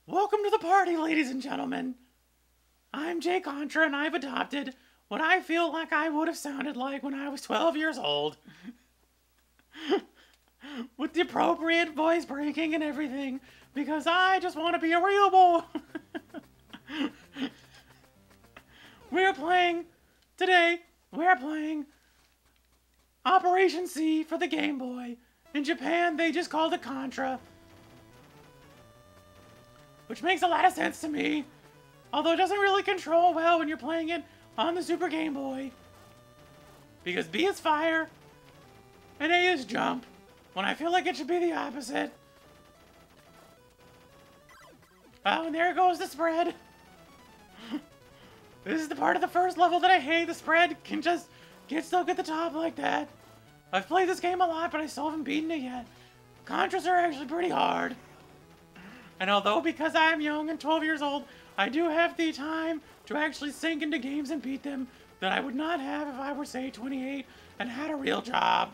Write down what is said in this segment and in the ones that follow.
Welcome to the party, ladies and gentlemen. I'm Contra, and I've adopted what I feel like I would have sounded like when I was 12 years old. With the appropriate voice breaking and everything, because I just want to be a real boy. Today, we're playing Operation C for the Game Boy. In Japan, they just called it Contra. Which makes a lot of sense to me. Although it doesn't really control well when you're playing it on the Super Game Boy. Because B is fire, and A is jump, when I feel like it should be the opposite. Oh, and there goes the spread. This is the part of the first level that I hate. The spread can just get stuck at the top like that. I've played this game a lot, but I still haven't beaten it yet. Contras are actually pretty hard. And although because I am young and 12 years old, I do have the time to actually sink into games and beat them that I would not have if I were, say, 28 and had a real job.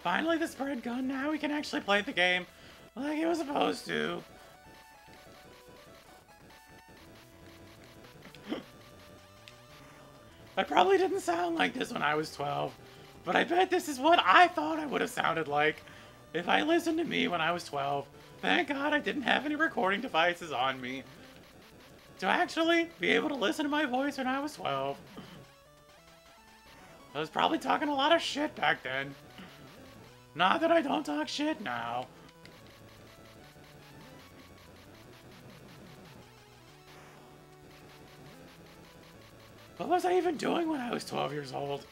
Finally, the spread gun. Now we can actually play the game like it was supposed to. I probably didn't sound like this when I was 12, but I bet this is what I thought I would have sounded like if I listened to me when I was 12. Thank God I didn't have any recording devices on me to actually be able to listen to my voice when I was 12. I was probably talking a lot of shit back then. Not that I don't talk shit now. What was I even doing when I was 12 years old?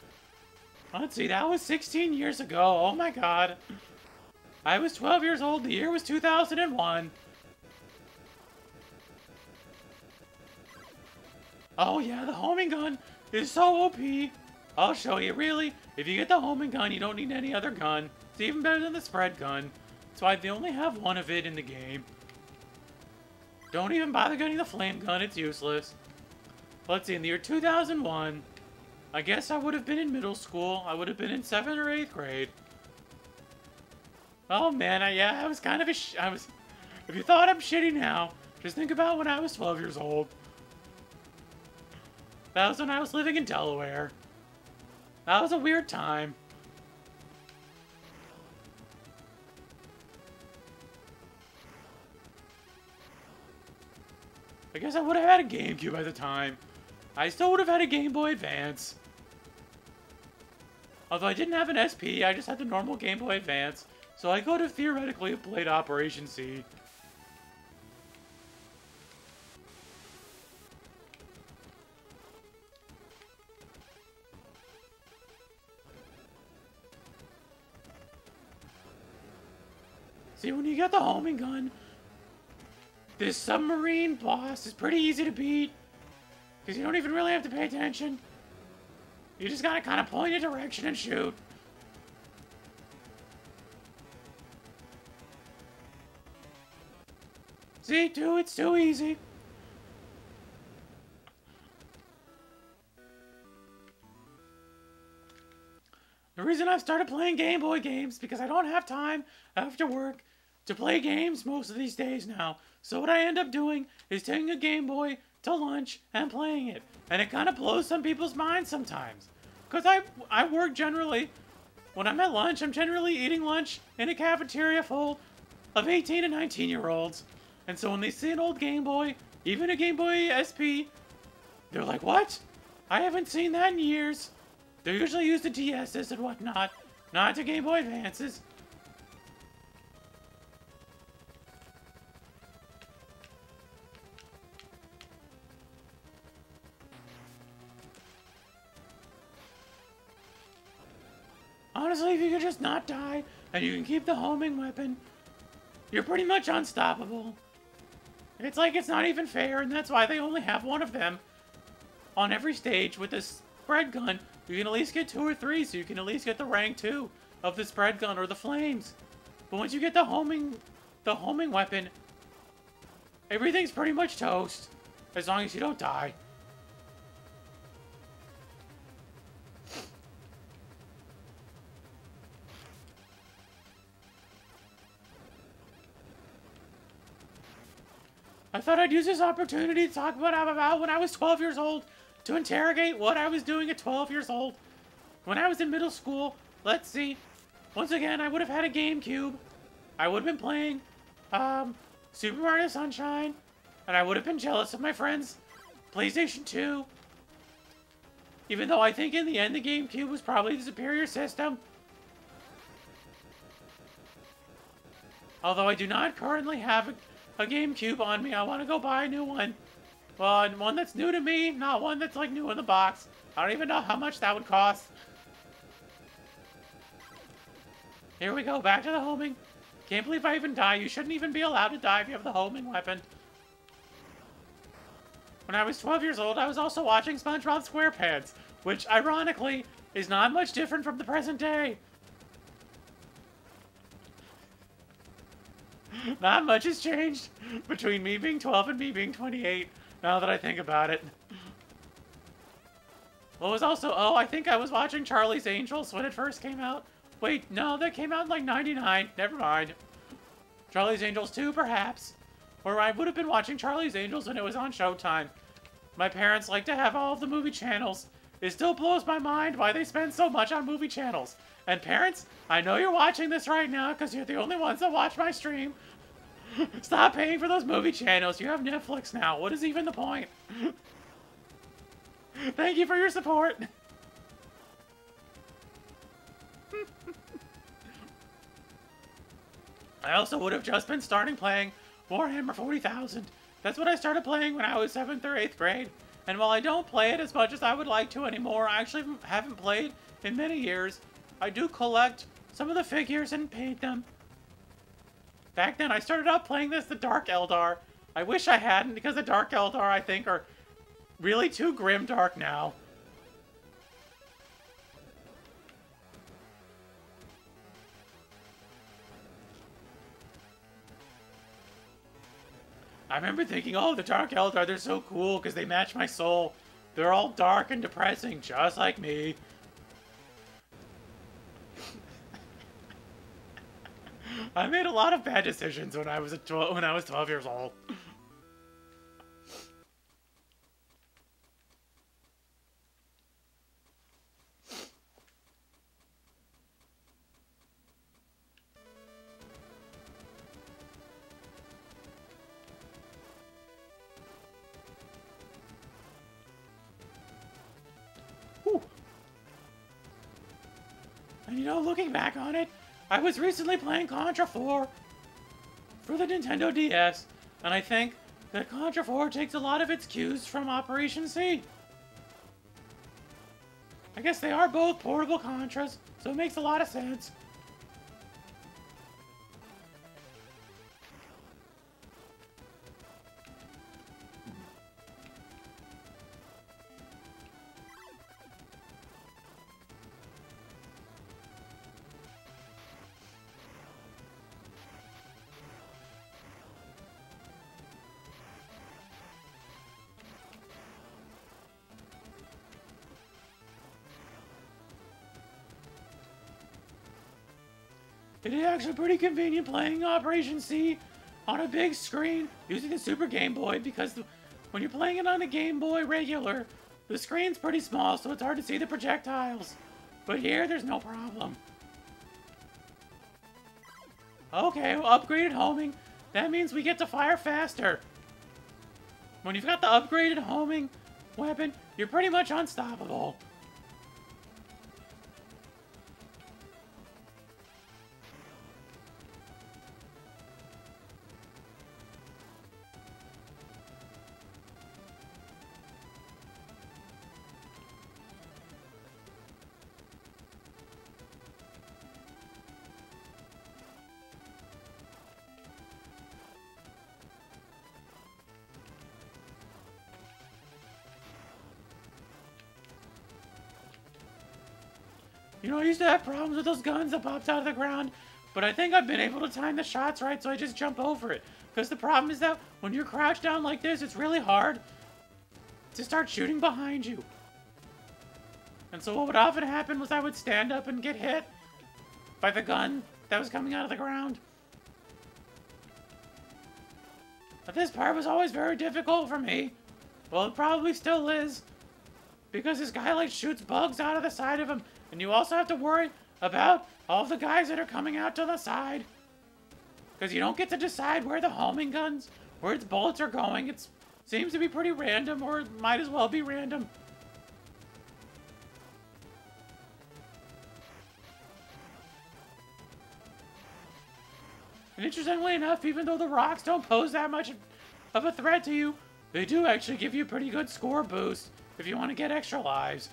Let's see, that was 16 years ago. Oh my God. I was 12 years old. The year was 2001. Oh yeah, the homing gun is so OP. I'll show you, really. If you get the homing gun, you don't need any other gun. It's even better than the spread gun. That's why they only have one of it in the game. Don't even bother getting the flame gun. It's useless. Let's see, in the year 2001, I guess I would have been in middle school. I would have been in 7th or 8th grade. Oh man, I was kind of if you thought I'm shitty now, just think about when I was 12 years old. That was when I was living in Delaware. That was a weird time. I guess I would have had a GameCube at the time. I still would have had a Game Boy Advance. Although I didn't have an SP, I just had the normal Game Boy Advance. So I could have theoretically played Operation C. See, when you get the homing gun, this submarine boss is pretty easy to beat. Because you don't even really have to pay attention. You just gotta kind of point a direction and shoot. See, it's too easy. The reason I've started playing Game Boy games because I don't have time after work to play games most of these days now. So what I end up doing is taking a Game Boy to lunch and playing it. And it kind of blows some people's minds sometimes. Because I work generally, when I'm at lunch, I'm generally eating lunch in a cafeteria full of 18 and 19-year-olds. And so when they see an old Game Boy, even a Game Boy SP, they're like, what? I haven't seen that in years. They're usually used to DS's and whatnot, not to Game Boy Advances. Honestly, if you could just not die, and you can keep the homing weapon, you're pretty much unstoppable. It's like it's not even fair, and that's why they only have one of them on every stage. With this spread gun, you can at least get 2 or 3, so you can at least get the rank 2 of the spread gun or the flames. But once you get the homing weapon, everything's pretty much toast, as long as you don't die. I thought I'd use this opportunity to talk about when I was 12 years old, to interrogate what I was doing at 12 years old. When I was in middle school, let's see. Once again, I would have had a GameCube. I would have been playing Super Mario Sunshine, and I would have been jealous of my friends' PlayStation 2. Even though I think in the end the GameCube was probably the superior system. Although I do not currently have a GameCube on me, I want to go buy a new one. Well, one that's new to me, not one that's like new in the box. I don't even know how much that would cost. Here we go, back to the homing. Can't believe I even died. You shouldn't even be allowed to die if you have the homing weapon. When I was 12 years old, I was also watching SpongeBob SquarePants, which, ironically, is not much different from the present day. Not much has changed between me being 12 and me being 28, now that I think about it. What was also... Oh, I think I was watching Charlie's Angels when it first came out. Wait, no, that came out in like 99. Never mind. Charlie's Angels 2, perhaps. Or I would have been watching Charlie's Angels when it was on Showtime. My parents like to have all of the movie channels. It still blows my mind why they spend so much on movie channels. And parents, I know you're watching this right now because you're the only ones that watch my stream. Stop paying for those movie channels. You have Netflix now. What is even the point? Thank you for your support. I also would have just been starting playing Warhammer 40,000. That's what I started playing when I was 7th or 8th grade. And while I don't play it as much as I would like to anymore, I actually haven't played in many years. I do collect some of the figures and paint them. Back then, I started out playing the Dark Eldar. I wish I hadn't, because the Dark Eldar, I think, are really too grim dark now. I remember thinking, oh, the Dark Eldar, they're so cool because they match my soul. They're all dark and depressing, just like me. I made a lot of bad decisions when I was 12 years old. And you know, looking back on it, I was recently playing Contra 4 for the Nintendo DS, and I think that Contra 4 takes a lot of its cues from Operation C. I guess they are both portable Contras, so it makes a lot of sense. It is actually pretty convenient playing Operation C on a big screen using the Super Game Boy because when you're playing it on a Game Boy regular, the screen's pretty small, so it's hard to see the projectiles. But here, there's no problem. Okay, well, upgraded homing. That means we get to fire faster. When you've got the upgraded homing weapon, you're pretty much unstoppable. You know, I used to have problems with those guns that popped out of the ground, but I think I've been able to time the shots right, so I just jump over it. Because the problem is that when you're crouched down like this, it's really hard to start shooting behind you. And so what would often happen was I would stand up and get hit by the gun that was coming out of the ground. But this part was always very difficult for me. Well, it probably still is. Because this guy, like, shoots bugs out of the side of him. And you also have to worry about all the guys that are coming out to the side. Because you don't get to decide where the homing guns, where its bullets are going. It seems to be pretty random, or it might as well be random. And interestingly enough, even though the rocks don't pose that much of a threat to you, they do actually give you a pretty good score boost if you want to get extra lives.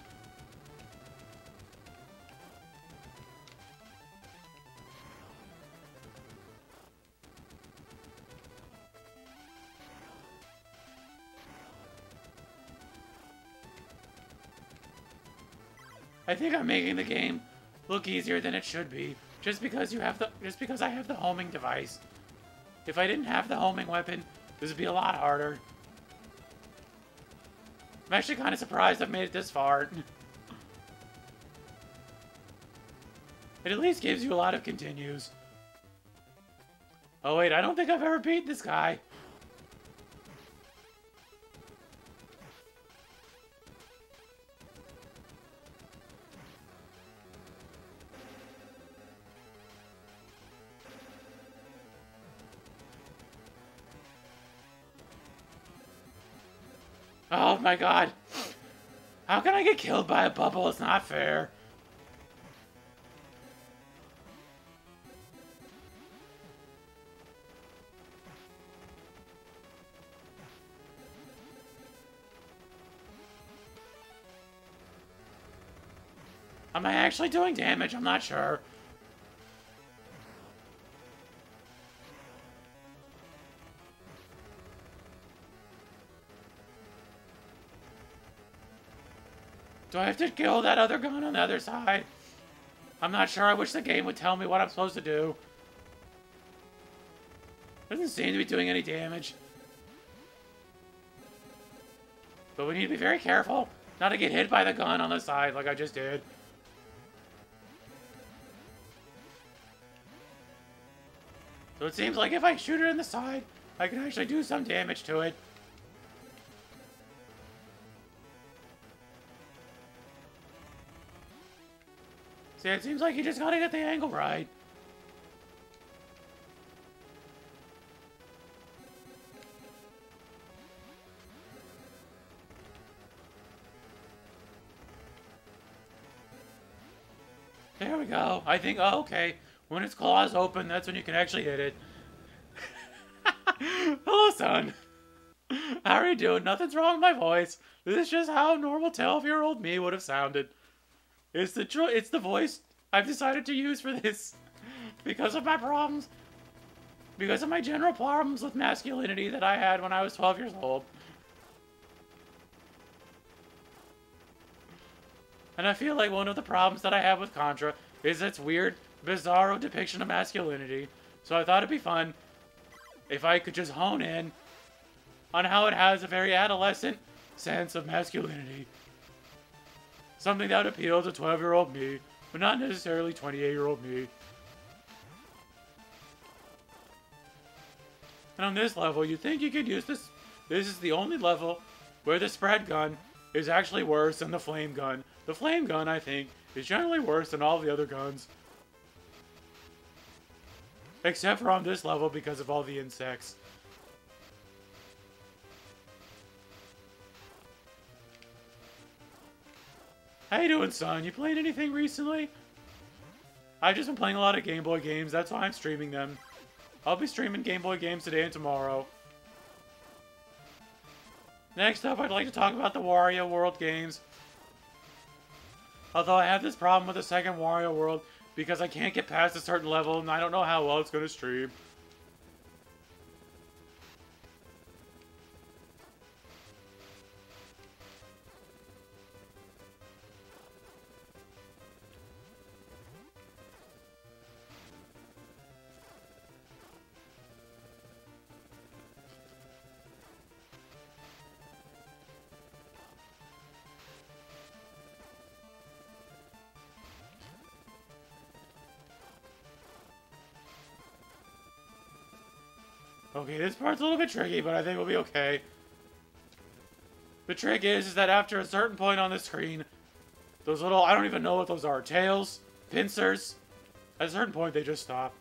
I think I'm making the game look easier than it should be, just because I have the homing device. If I didn't have the homing weapon, this would be a lot harder. I'm actually kind of surprised I've made it this far. It at least gives you a lot of continues. Oh wait, I don't think I've ever beat this guy. Oh my god. How can I get killed by a bubble? It's not fair. Am I actually doing damage? I'm not sure. Do I have to kill that other gun on the other side? I'm not sure. I wish the game would tell me what I'm supposed to do. Doesn't seem to be doing any damage. But we need to be very careful not to get hit by the gun on the side like I just did. So it seems like if I shoot it in the side, I can actually do some damage to it. See, it seems like you just gotta get the angle right. There we go. I think, oh, okay. When its claws open, that's when you can actually hit it. Hello, son. How are you doing? Nothing's wrong with my voice. This is just how normal 12-year-old me would have sounded. It's the voice I've decided to use for this. Because of my problems. Because of my general problems with masculinity that I had when I was 12 years old. And I feel like one of the problems that I have with Contra is its weird, bizarro depiction of masculinity. So I thought it'd be fun if I could just hone in on how it has a very adolescent sense of masculinity. Something that would appeal to 12-year-old me, but not necessarily 28-year-old me. And on this level, you think you could use this. This is the only level where the spread gun is actually worse than the flame gun. The flame gun, I think, is generally worse than all the other guns. Except for on this level because of all the insects. How you doing, son? You playing anything recently? I've just been playing a lot of Game Boy games. That's why I'm streaming them. I'll be streaming Game Boy games today and tomorrow. Next up, I'd like to talk about the Wario World games. Although I have this problem with the second Wario World because I can't get past a certain level and I don't know how well it's going to stream. Okay, this part's a little bit tricky, but I think we'll be okay. The trick is that after a certain point on the screen, those little, I don't even know what those are, tails, pincers, at a certain point they just stop.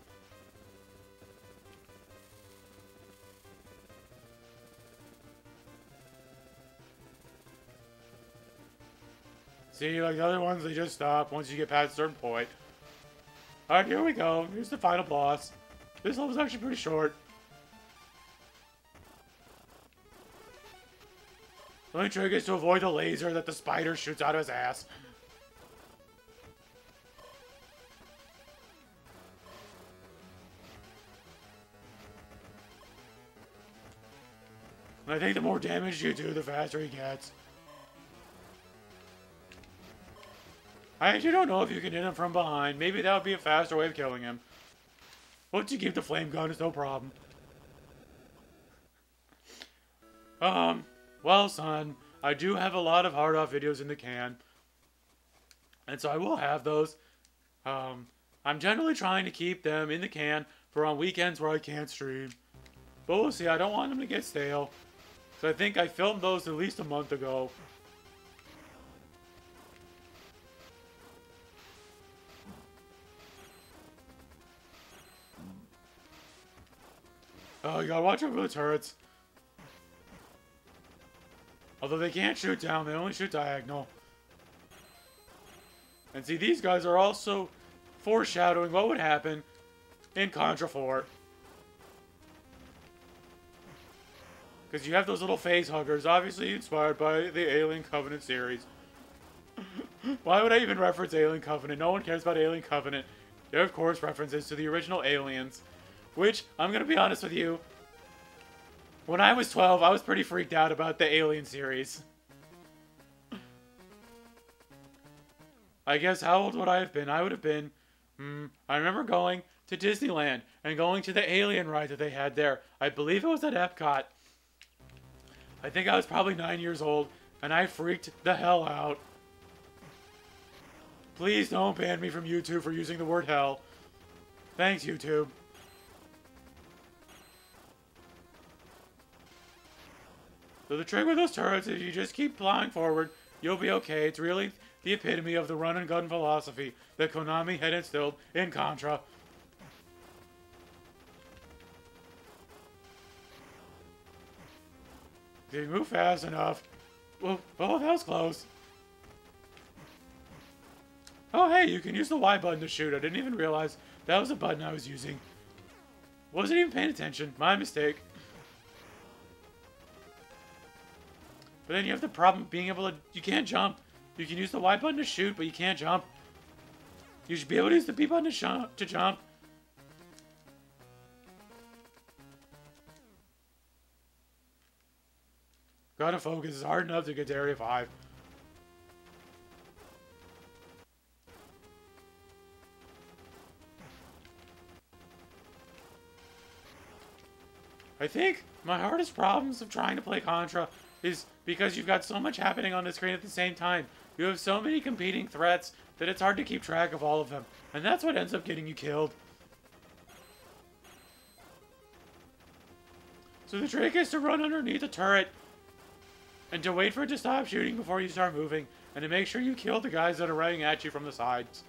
See, like the other ones, they just stop once you get past a certain point. Alright, here we go. Here's the final boss. This level's actually pretty short. The only trick is to avoid the laser that the spider shoots out of his ass. And I think the more damage you do, the faster he gets. I actually don't know if you can hit him from behind. Maybe that would be a faster way of killing him. Once you keep the flame gun, it's no problem. Well, son, I do have a lot of hard-off videos in the can. And so I will have those. I'm generally trying to keep them in the can for on weekends where I can't stream. But we'll see, I don't want them to get stale. So I think I filmed those at least a month ago. Oh, you gotta watch out for the turrets. Although they can't shoot down, they only shoot diagonal. And see, these guys are also foreshadowing what would happen in Contra 4. Because you have those little face huggers, obviously inspired by the Alien Covenant series. Why would I even reference Alien Covenant? No one cares about Alien Covenant. There, of course, references to the original Aliens. Which, I'm going to be honest with you, when I was 12, I was pretty freaked out about the Alien series. I guess how old would I have been? I would have been, I remember going to Disneyland and going to the Alien ride that they had there. I believe it was at Epcot. I think I was probably 9 years old, and I freaked the hell out. Please don't ban me from YouTube for using the word hell. Thanks, YouTube. So the trick with those turrets is you just keep plowing forward, you'll be okay. It's really the epitome of the run and gun philosophy that Konami had instilled in Contra. They move fast enough. Oh, that was close. Oh, hey, you can use the Y button to shoot. I didn't even realize that was a button I was using. Wasn't even paying attention. My mistake. But then you have the problem of being able to... You can't jump. You can use the Y button to shoot, but you can't jump. You should be able to use the B button to jump. Gotta focus. It's hard enough to get to Area 5. I think my hardest problems of trying to play Contra is because you've got so much happening on the screen at the same time. You have so many competing threats that it's hard to keep track of all of them. And that's what ends up getting you killed. So the trick is to run underneath a turret and to wait for it to stop shooting before you start moving, and to make sure you kill the guys that are running at you from the sides.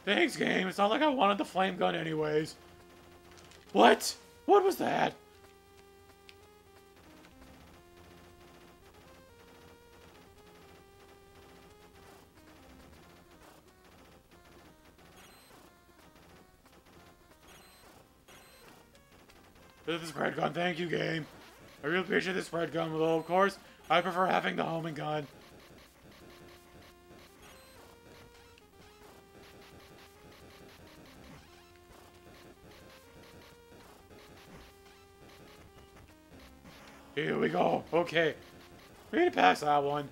Thanks, game. It's not like I wanted the flame gun anyways. What? What was that? This is the spread gun. Thank you, game. I really appreciate the spread gun, although, of course, I prefer having the homing gun. Here we go. Okay. We need to pass that one.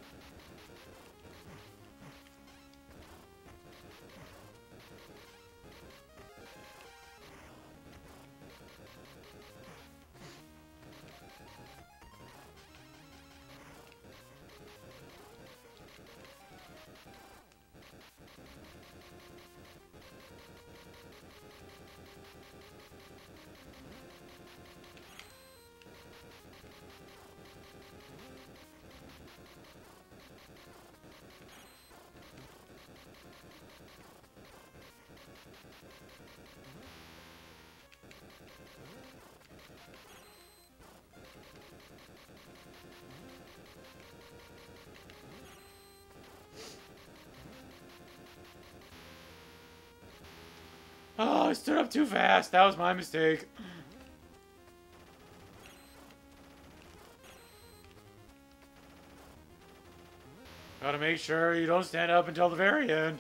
I stood up too fast. That was my mistake. Gotta make sure you don't stand up until the very end.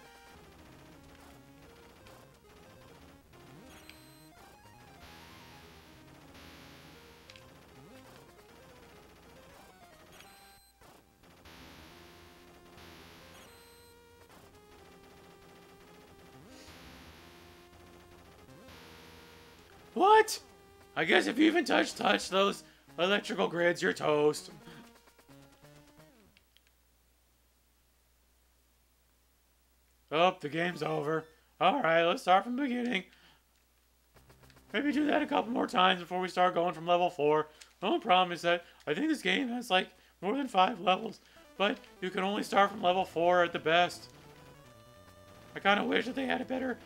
What? I guess if you even touch those electrical grids, you're toast. Oh, the game's over. Alright, let's start from the beginning. Maybe do that a couple more times before we start going from level 4. The only problem is that I think this game has like more than 5 levels, but you can only start from level 4 at the best. I kind of wish that they had a better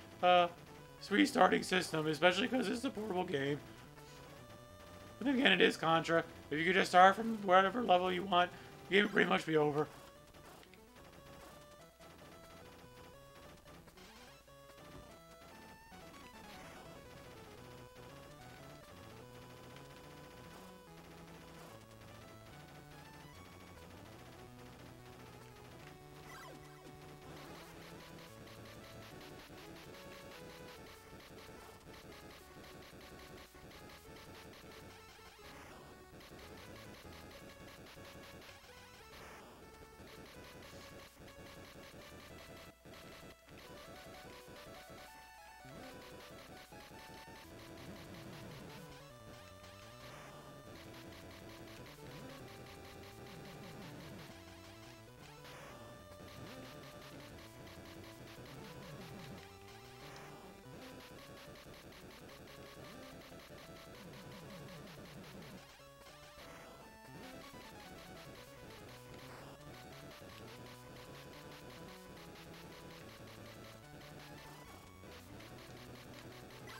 restarting system, especially because it's a portable game. But then again, it is Contra. If you could just start from whatever level you want, the game would pretty much be over.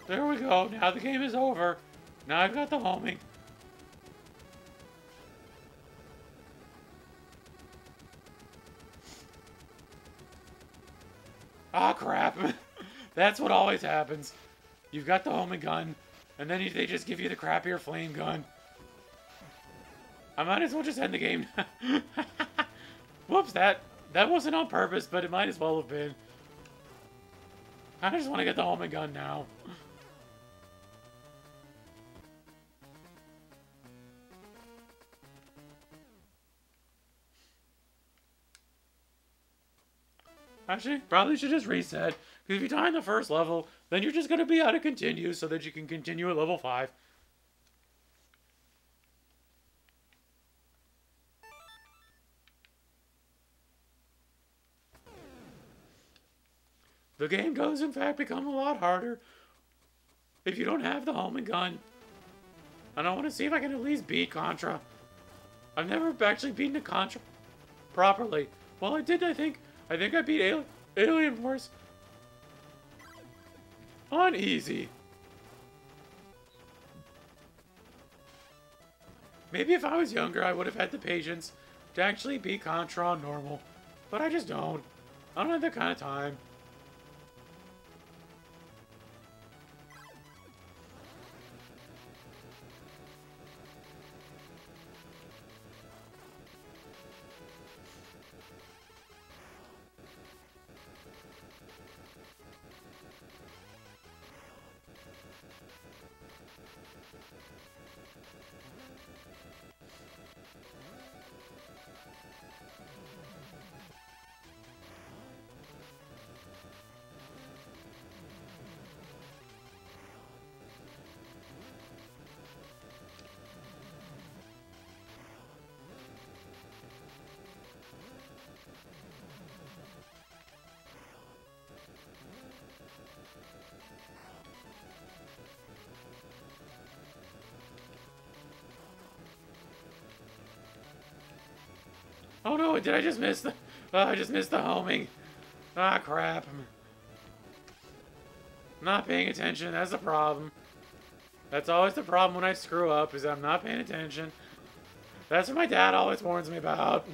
There we go. Now the game is over. Now I've got the homing. Ah, crap. That's what always happens. You've got the homing gun, and then they just give you the crappier flame gun. I might as well just end the game. Whoops, that wasn't on purpose, but it might as well have been. I just want to get the homing gun now. Actually, probably should just reset. Because if you die in the first level, then you're just going to be able to continue so that you can continue at level 5. The game does, in fact, become a lot harder if you don't have the homing gun. And I want to see if I can at least beat Contra. I've never actually beaten a Contra properly. Well, I did, I think I beat Alien Force on easy. Maybe if I was younger, I would have had the patience to actually beat Contra on normal. But I just don't. I don't have that kind of time. Oh no, did I just miss the... Oh, I just missed the homing. Ah, crap. I'm not paying attention, that's the problem. That's always the problem when I screw up, is I'm not paying attention. That's what my dad always warns me about.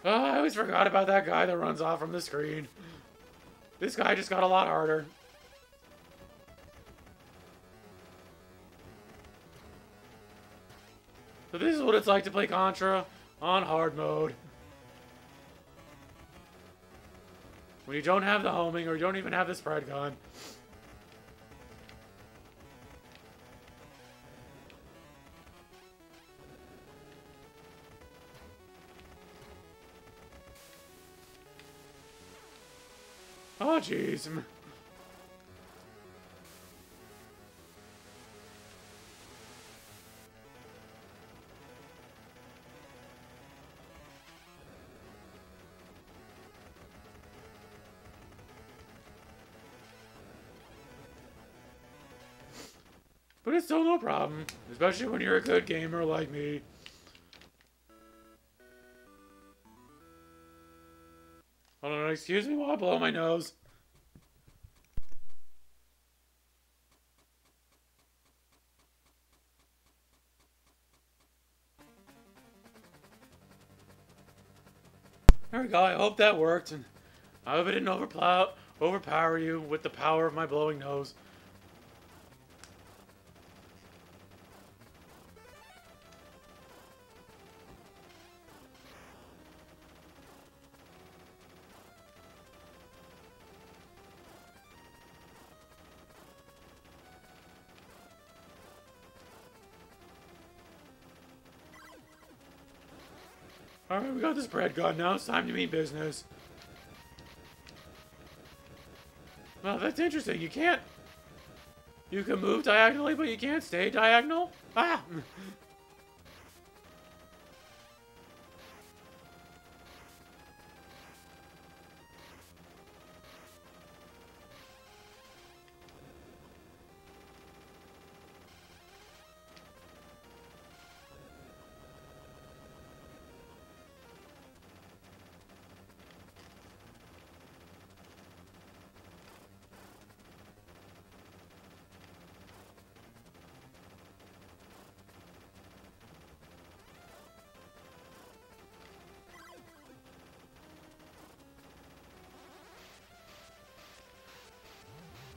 Oh, I always forgot about that guy that runs off from the screen. This guy just got a lot harder. So this is what it's like to play Contra on hard mode. When you don't have the homing or you don't even have the spread gun. Oh, jeez. But it's still no problem, especially when you're a good gamer like me. Hold on, excuse me while I blow my nose. There we go, I hope that worked, and I hope I didn't overpower you with the power of my blowing nose. Alright, we got this bread gun now. It's time to mean business. Well, that's interesting. You can't... You can move diagonally, but you can't stay diagonal? Ah!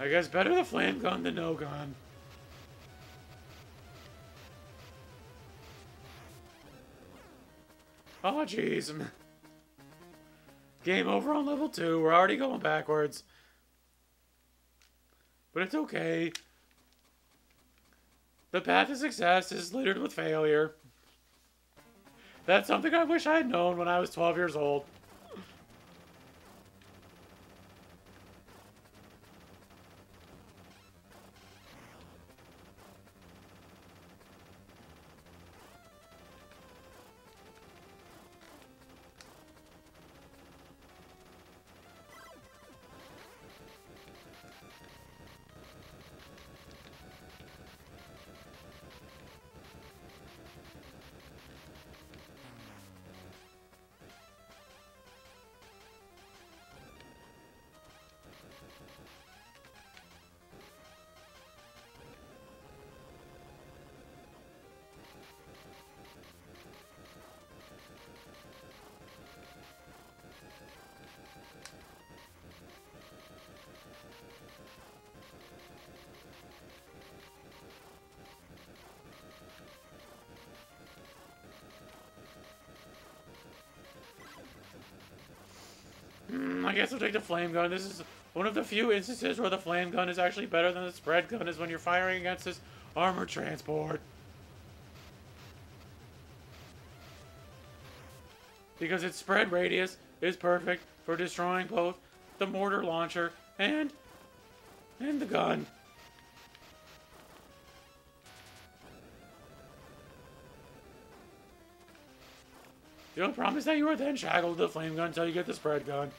I guess better the flame gun than no gun. Oh, jeez. Game over on level 2. We're already going backwards. But it's okay. The path to success is littered with failure. That's something I wish I had known when I was 12 years old. I guess I'll take the flame gun. This is one of the few instances where the flame gun is actually better than the spread gun, is when you're firing against this armored transport. Because its spread radius is perfect for destroying both the mortar launcher and the gun. The only problem is that you are then shackled to the flame gun until you get the spread gun.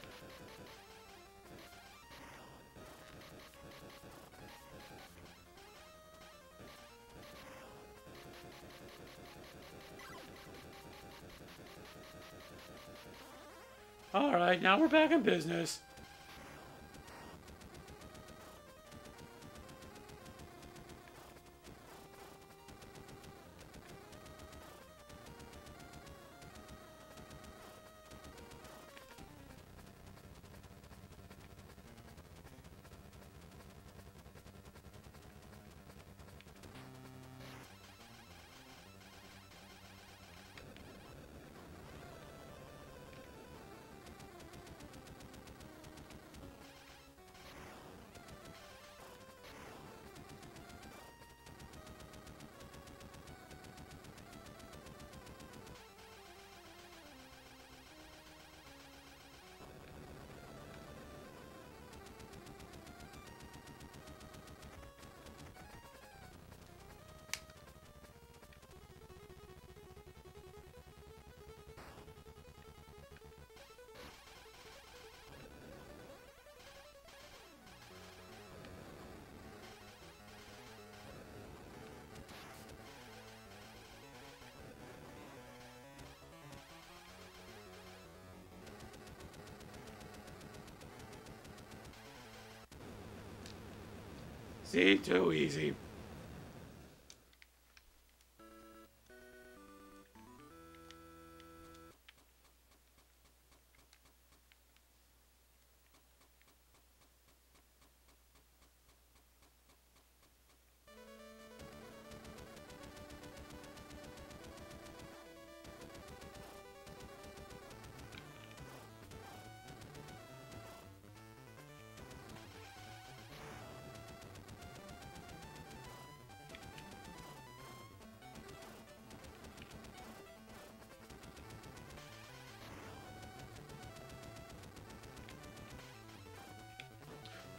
Alright, now we're back in business. See, too easy.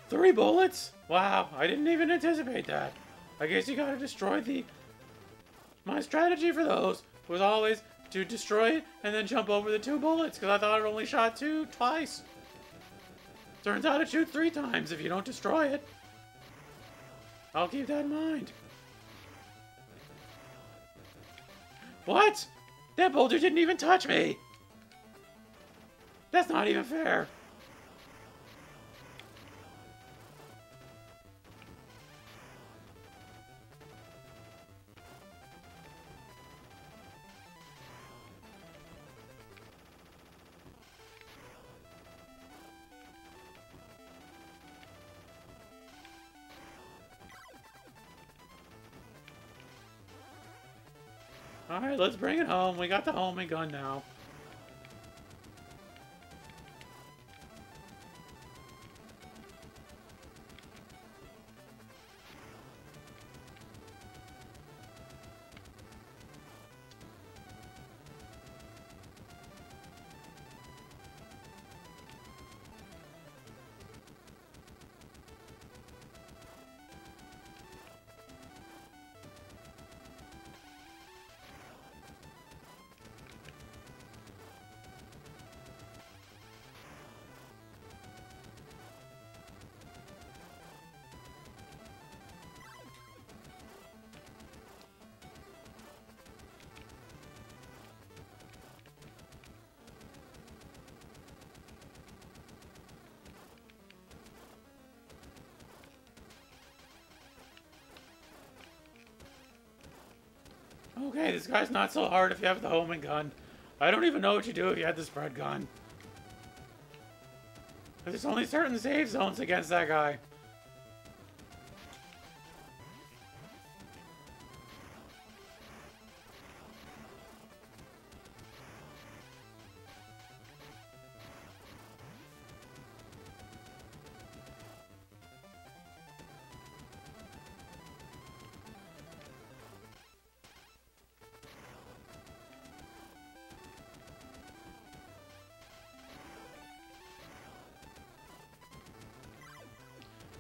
Three bullets? Wow, I didn't even anticipate that. I guess you gotta destroy the... My strategy for those was always to destroy it and then jump over the 2 bullets, because I thought it only shot twice. Turns out it shoots 3 times if you don't destroy it. I'll keep that in mind. What? That boulder didn't even touch me! That's not even fair. Alright, let's bring it home. We got the homing gun now. Okay, this guy's not so hard if you have the homing gun. I don't even know what you do if you had the spread gun. There's only certain save zones against that guy.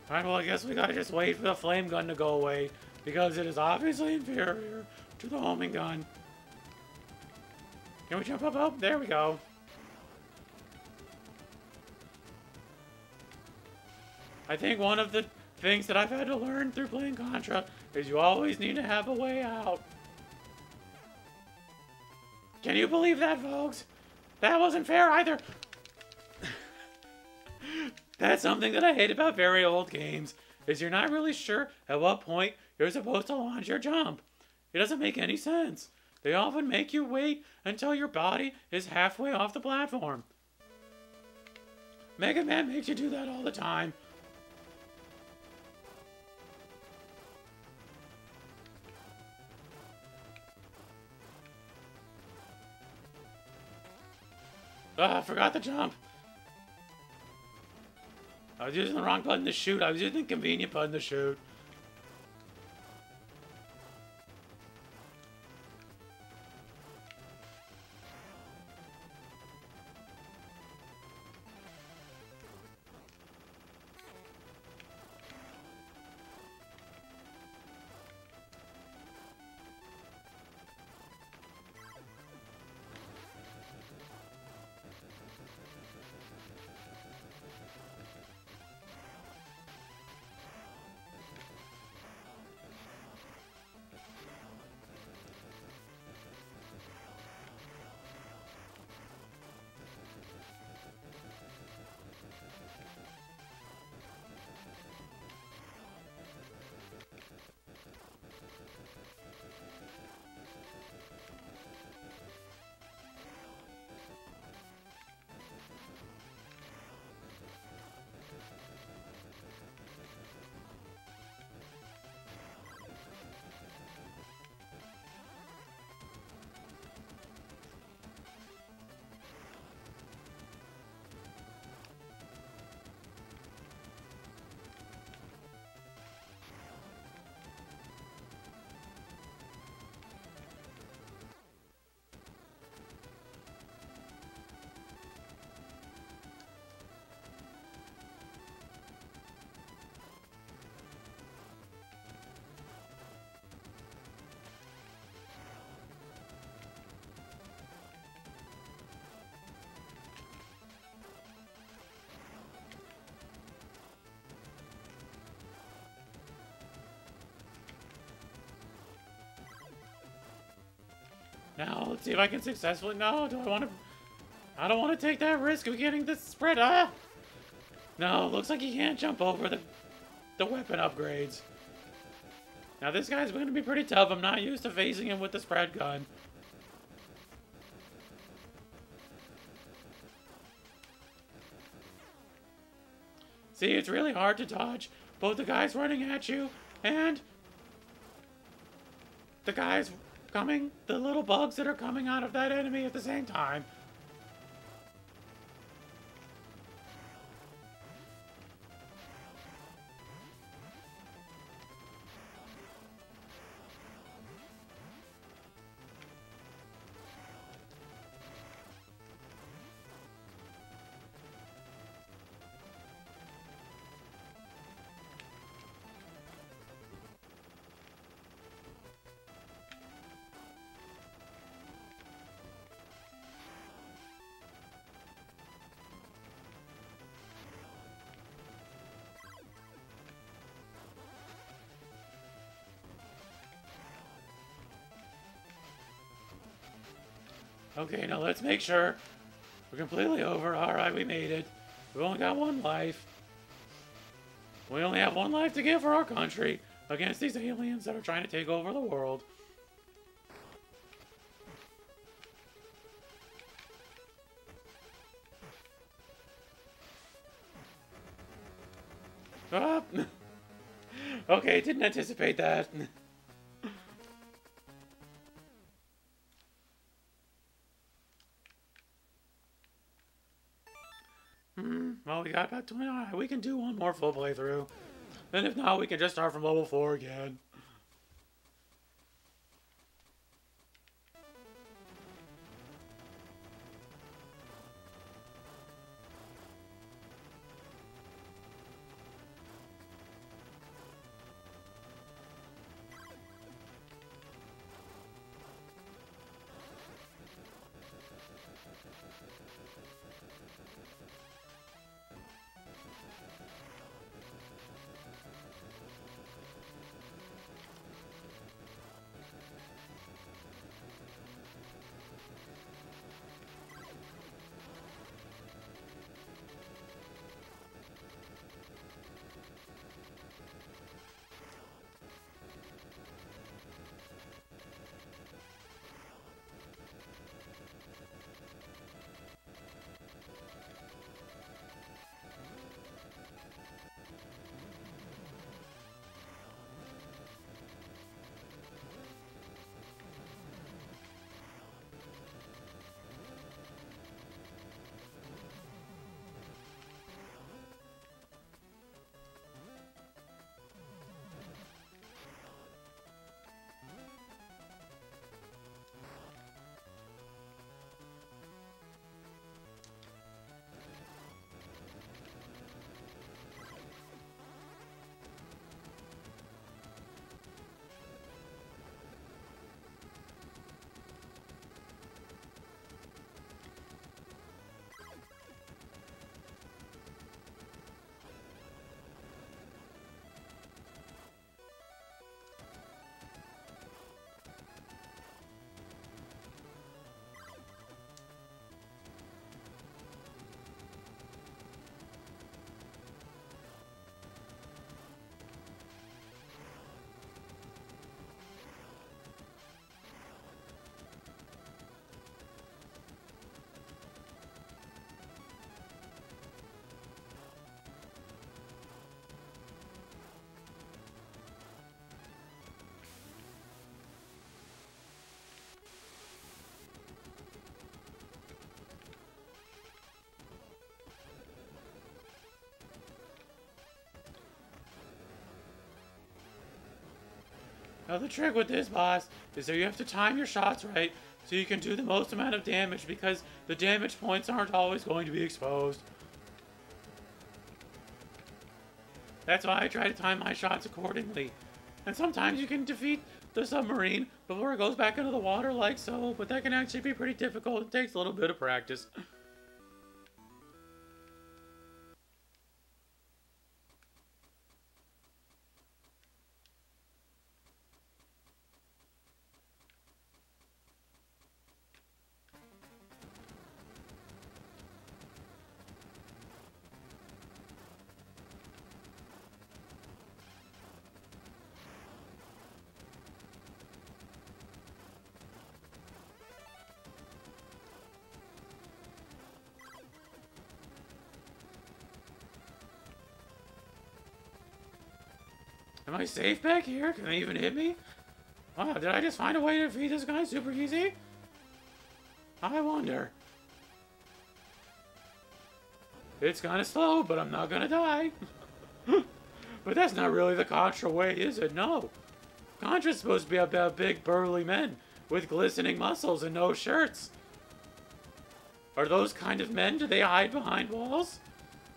Alright, well, I guess we gotta just wait for the flame gun to go away, because it is obviously inferior to the homing gun. Can we jump up? Oh, there we go. I think one of the things that I've had to learn through playing Contra is you always need to have a way out. Can you believe that, folks? That wasn't fair either. That's something that I hate about very old games, is you're not really sure at what point you're supposed to launch your jump. It doesn't make any sense. They often make you wait until your body is halfway off the platform. Mega Man makes you do that all the time. Ah, I forgot the jump. I was using the wrong button to shoot. I was using the convenient button to shoot. Let's see if I can successfully... No, do I want to... I don't want to take that risk of getting this spread. Ah! No, looks like he can't jump over the weapon upgrades. Now this guy's going to be pretty tough. I'm not used to facing him with the spread gun. See, it's really hard to dodge both the guys running at you and the guys coming, the little bugs that are coming out of that enemy at the same time. Okay, now let's make sure we're completely over. Alright, we made it. We've only got one life. We only have one life to give for our country against these aliens that are trying to take over the world. Ah. Okay, didn't anticipate that. Well, we got about 20. Alright, we can do one more full playthrough. And if not, we can just start from level 4 again. Now the trick with this boss is that you have to time your shots right so you can do the most amount of damage because the damage points aren't always going to be exposed. That's why I try to time my shots accordingly. And sometimes you can defeat the submarine before it goes back into the water like so, but that can actually be pretty difficult. It takes a little bit of practice. Am I safe back here? Can they even hit me? Wow, did I just find a way to defeat this guy super easy? I wonder. It's kind of slow, but I'm not gonna die. But that's not really the Contra way, is it? No. Contra's supposed to be about big, burly men with glistening muscles and no shirts. Are those kind of men? Do they hide behind walls?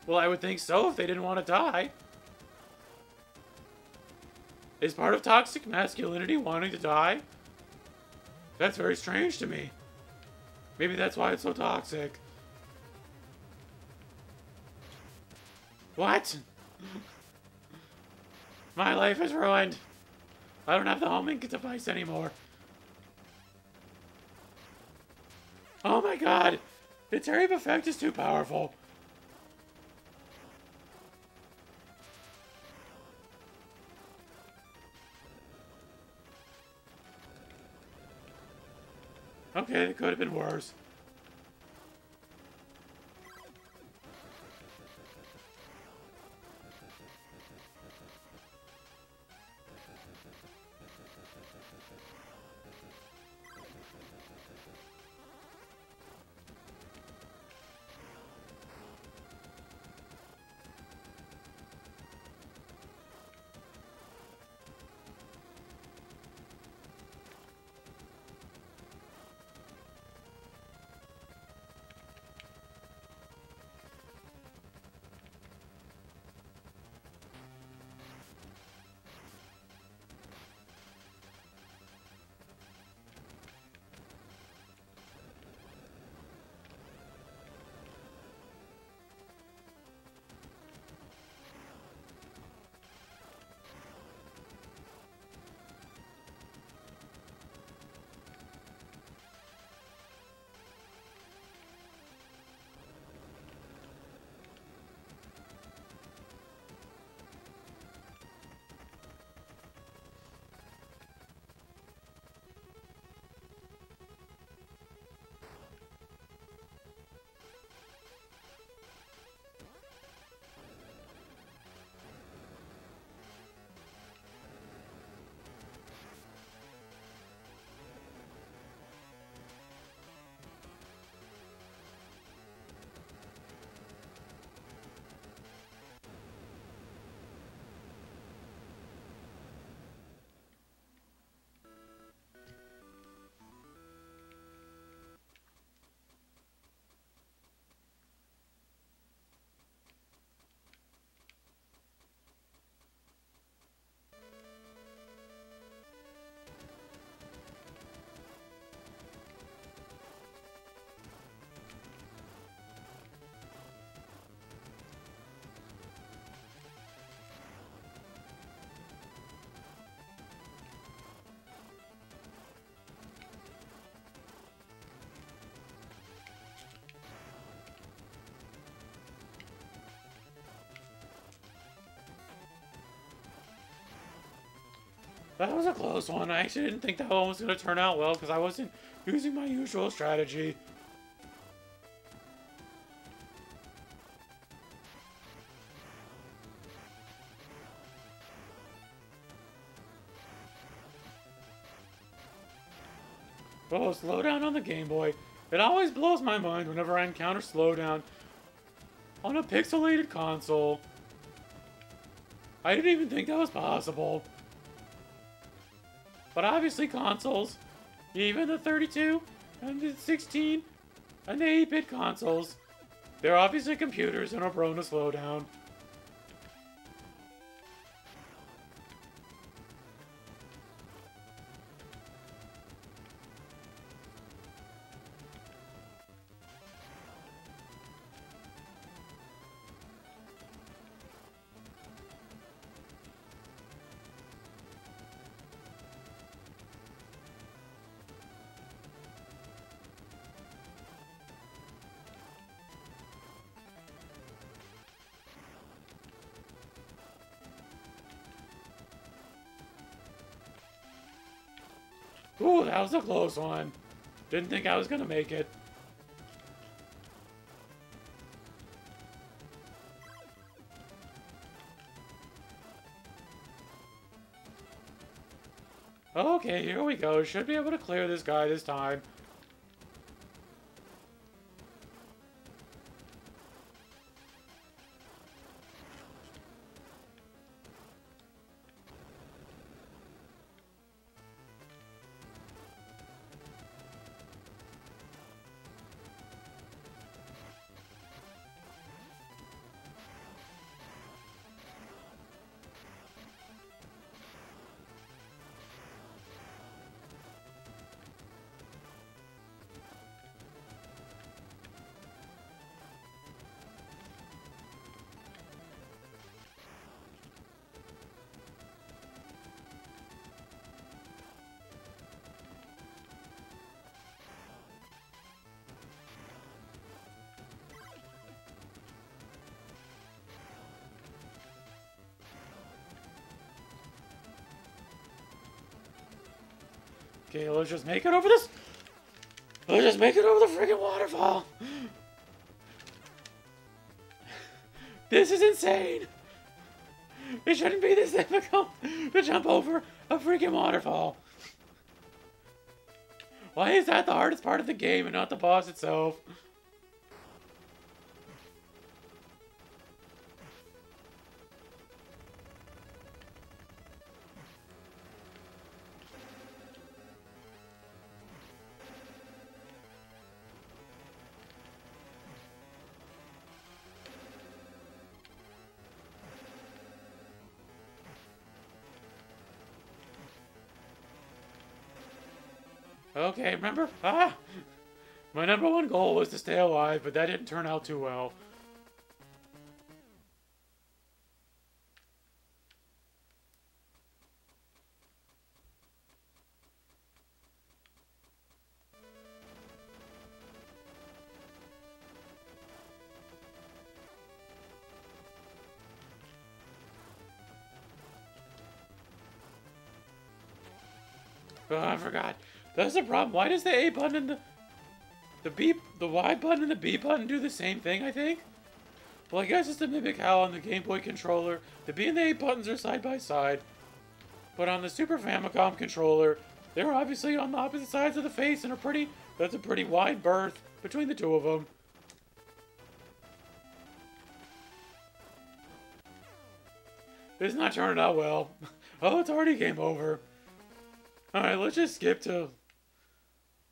Well, I would think so if they didn't want to die. Is part of toxic masculinity wanting to die? That's very strange to me. Maybe that's why it's so toxic. What? My life is ruined. I don't have the homing device anymore. Oh my god! The Terry effect is too powerful. Okay, it could have been worse. That was a close one. I actually didn't think that one was going to turn out well because I wasn't using my usual strategy. Oh, slowdown on the Game Boy. It always blows my mind whenever I encounter slowdown on a pixelated console. I didn't even think that was possible. But obviously consoles, even the 32 and the 16 and the 8-bit consoles, they're obviously computers and are prone to slowdown. Ooh, that was a close one. Didn't think I was gonna make it. Okay, here we go. Should be able to clear this guy this time. Okay, let's just make it over this. Let's just make it over the freaking waterfall. This is insane. It shouldn't be this difficult to jump over a freaking waterfall. Why is that the hardest part of the game and not the boss itself? Okay, remember? Ah! My #1 goal was to stay alive, but that didn't turn out too well. Oh, I forgot. That's the problem. Why does the A button and the Y button and the B button do the same thing, I think? Well, I guess it's to mimic how on the Game Boy controller, the B and the A buttons are side by side. But on the Super Famicom controller, they're obviously on the opposite sides of the face and that's a pretty wide berth between the two of them. It's not turning out well. Oh, it's already game over. Alright, let's just skip to...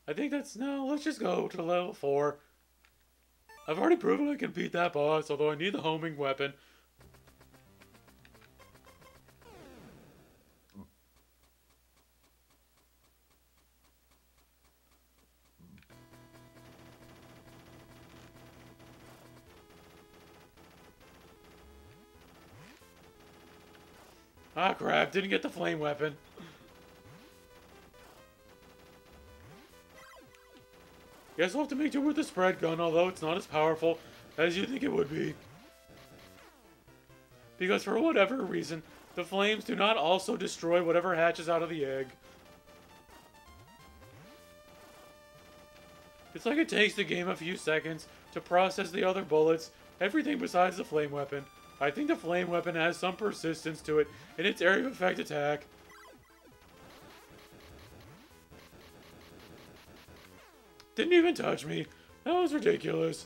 let's just go to level 4. I've already proven I can beat that boss, although I need the homing weapon. Ah, crap, didn't get the flame weapon. Guess we'll have to make do with the spread gun, although it's not as powerful as you think it would be. Because for whatever reason, the flames do not also destroy whatever hatches out of the egg. It's like it takes the game a few seconds to process the other bullets, everything besides the flame weapon. I think the flame weapon has some persistence to it in its area of effect attack. Didn't even touch me. That was ridiculous.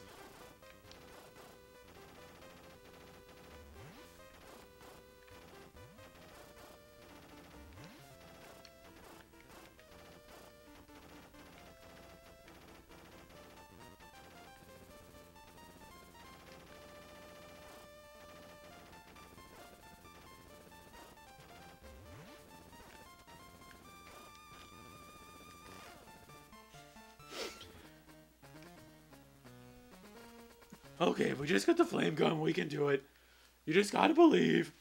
Okay, if we just got the flame gun, we can do it. You just gotta believe.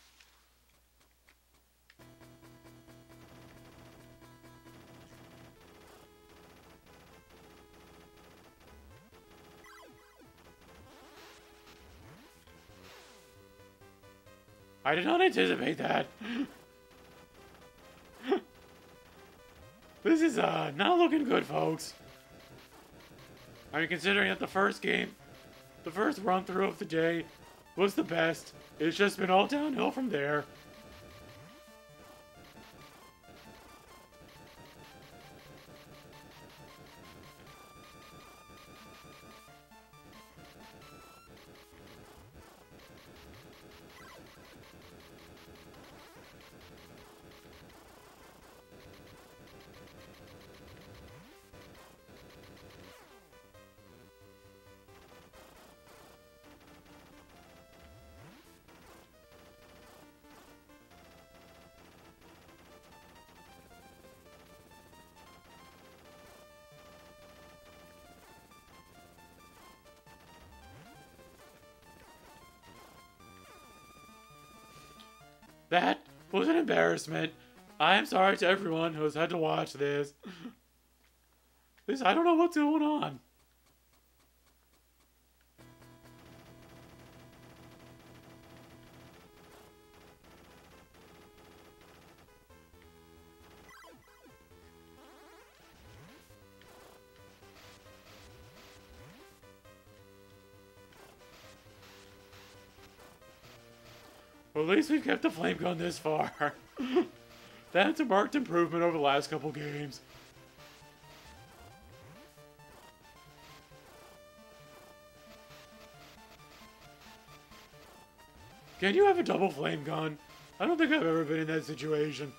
I did not anticipate that. This is not looking good, folks. I mean, considering that the first run-through of the day was the best. It's just been all downhill from there. That was an embarrassment. I am sorry to everyone who has had to watch this. I don't know what's going on. Well, at least we've kept the flame gun this far. That's a marked improvement over the last couple games. Can you have a double flame gun? I don't think I've ever been in that situation.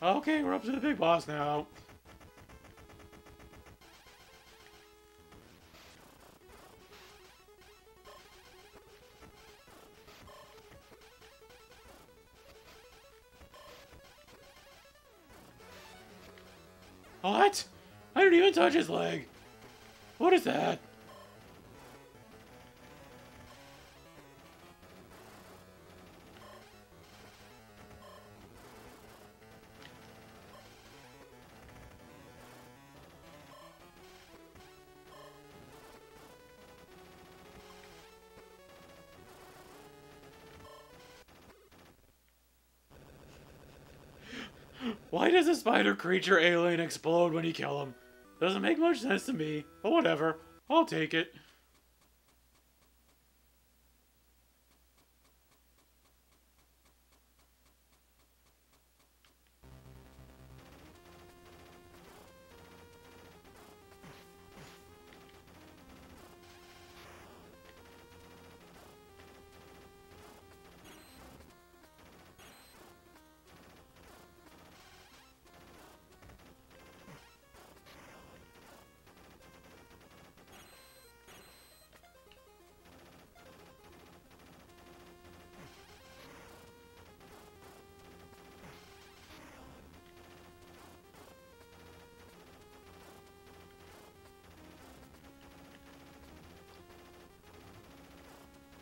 Okay, we're up to the big boss now. What? I didn't even touch his leg. What is that? Why does a spider creature alien explode when you kill him? Doesn't make much sense to me, but whatever. I'll take it.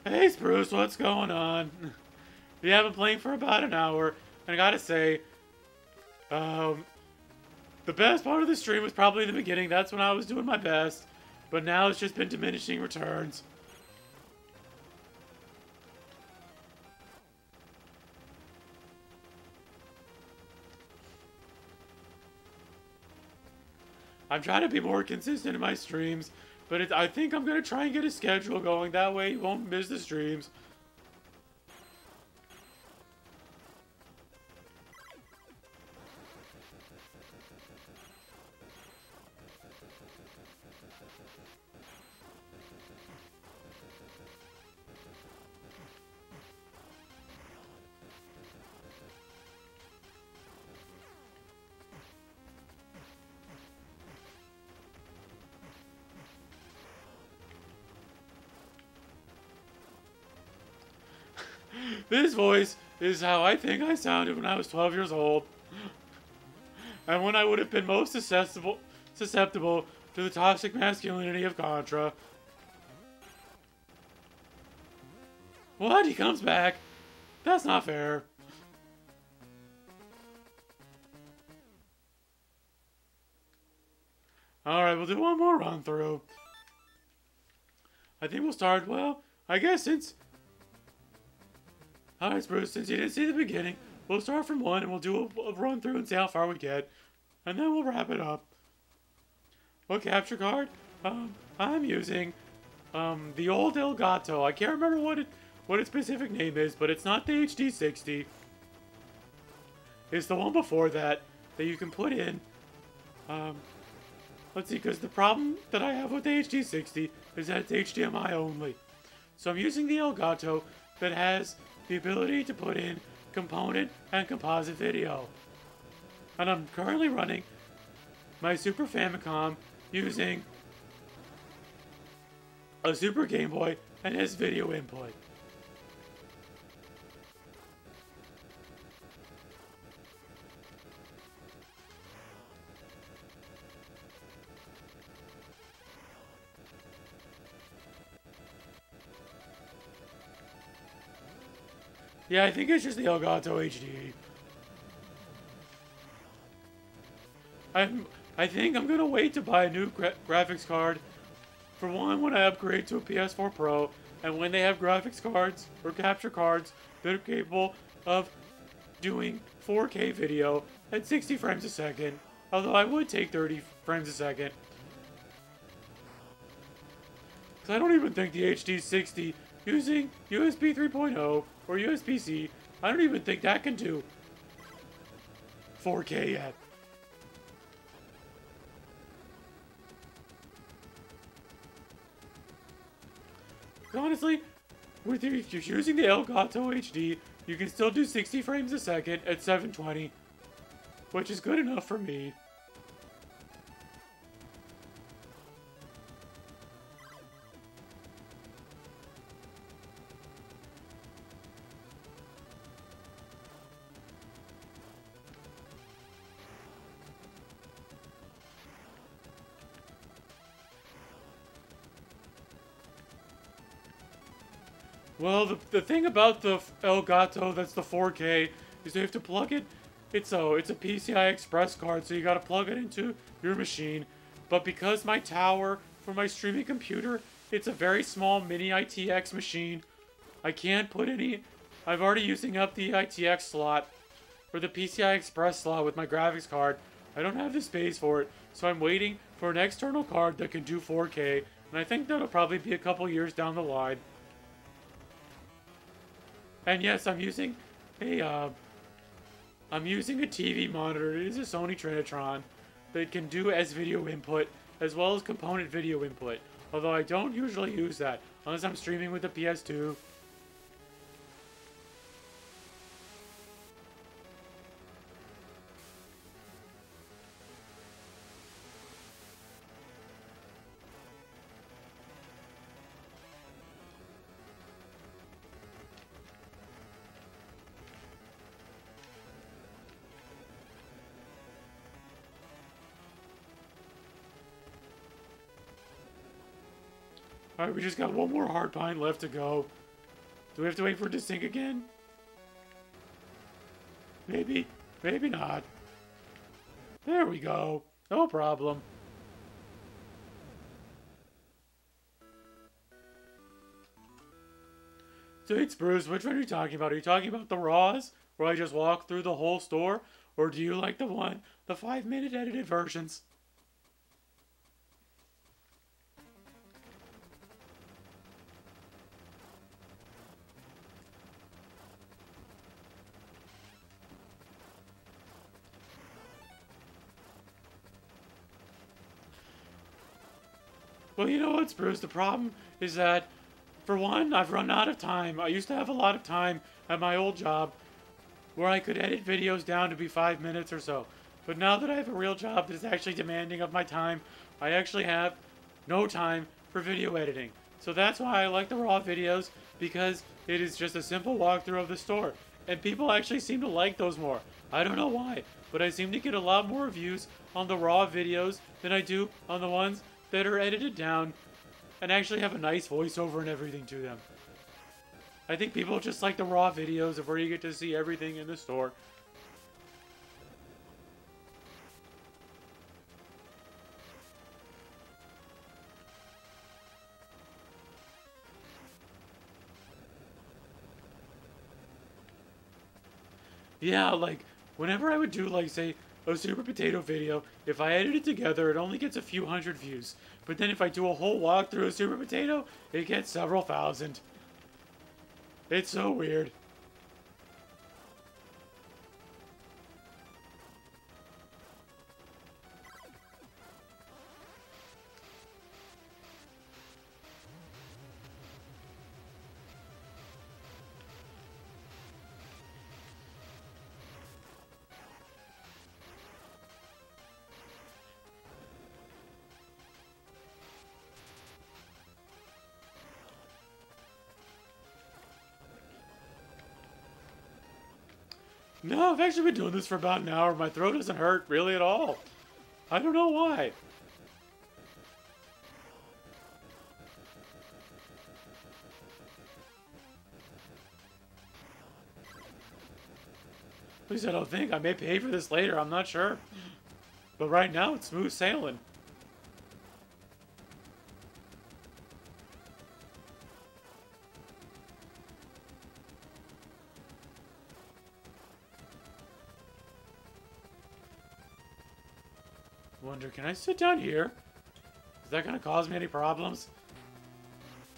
Hey Spruce, what's going on? We have been playing for about an hour, and I gotta say, the best part of the stream was probably the beginning. That's when I was doing my best, but now it's just been diminishing returns. I'm trying to be more consistent in my streams, but I think I'm going to try and get a schedule going. That way you won't miss the streams. This voice is how I think I sounded when I was 12 years old. And when I would have been most susceptible to the toxic masculinity of Contra. What? He comes back? That's not fair. Alright, we'll do one more run through. I think we'll start, well, I guess since... Alright, Bruce, since you didn't see the beginning, we'll start from 1 and we'll do a run through and see how far we get. And then we'll wrap it up. What capture card? I'm using the old Elgato. I can't remember what its specific name is, but it's not the HD60. It's the one before that you can put in. Let's see, because the problem that I have with the HD60 is that it's HDMI only. So I'm using the Elgato that has the ability to put in component and composite video. And I'm currently running my Super Famicom using a Super Game Boy and its video input. Yeah, I think it's just the Elgato HD. I think I'm gonna wait to buy a new graphics card. For one, when I upgrade to a PS4 Pro, and when they have graphics cards or capture cards that are capable of doing 4K video at 60 frames a second. Although I would take 30 frames a second. Because I don't even think the HD60 using USB 3.0 or USB-C, I don't even think that can do 4K yet. Honestly, if you're using the Elgato HD, you can still do 60 frames a second at 720, which is good enough for me. Well, the thing about the Elgato that's the 4K is you have to plug it. It's a PCI Express card, so you gotta plug it into your machine. But because my tower for my streaming computer, it's a very small mini ITX machine, I can't put any. I've already using up the ITX slot for the PCI Express slot with my graphics card. I don't have the space for it, so I'm waiting for an external card that can do 4K, and I think that'll probably be a couple years down the line. And yes, I'm using a TV monitor. It is a Sony Trinitron that can do as video input as well as component video input. Although I don't usually use that unless I'm streaming with the PS2. Alright, we just got one more hard pine left to go. Do we have to wait for it to sink again? Maybe. Maybe not. There we go. No problem. So it's Bruce, which one are you talking about? Are you talking about the Raws, where I just walk through the whole store? Or do you like the 5-minute edited versions? Well, you know what, Bruce? The problem is that, for one, I've run out of time. I used to have a lot of time at my old job where I could edit videos down to be 5 minutes or so. But now that I have a real job that is actually demanding of my time, I actually have no time for video editing. So that's why I like the raw videos, because it is just a simple walkthrough of the store. And people actually seem to like those more. I don't know why, but I seem to get a lot more views on the raw videos than I do on the ones that are edited down and actually have a nice voiceover and everything to them. I think people just like the raw videos of where you get to see everything in the store. Yeah, like, whenever I would do, like, say, a Super Potato video, if I edit it together, it only gets a few hundred views. But then if I do a whole walkthrough of Super Potato, it gets several thousand. It's so weird. No, I've actually been doing this for about an hour. My throat doesn't hurt really at all. I don't know why. At least I don't think. I may pay for this later, I'm not sure. But right now, it's smooth sailing. Wonder, can I sit down here? Is that gonna cause me any problems?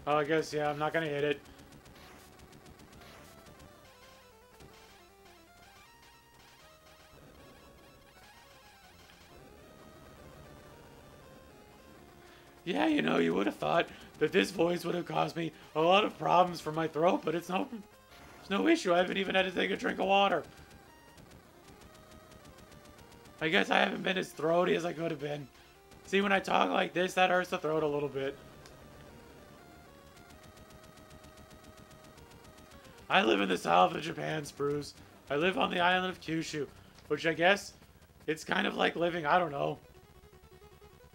Oh, I guess, yeah, I'm not gonna hit it. Yeah, you know, you would have thought that this voice would have caused me a lot of problems for my throat, but it's no issue. I haven't even had to take a drink of water. I guess I haven't been as throaty as I could have been. See, when I talk like this, that hurts the throat a little bit. I live in the south of Japan, Spruce. I live on the island of Kyushu, which I guess it's kind of like living, I don't know.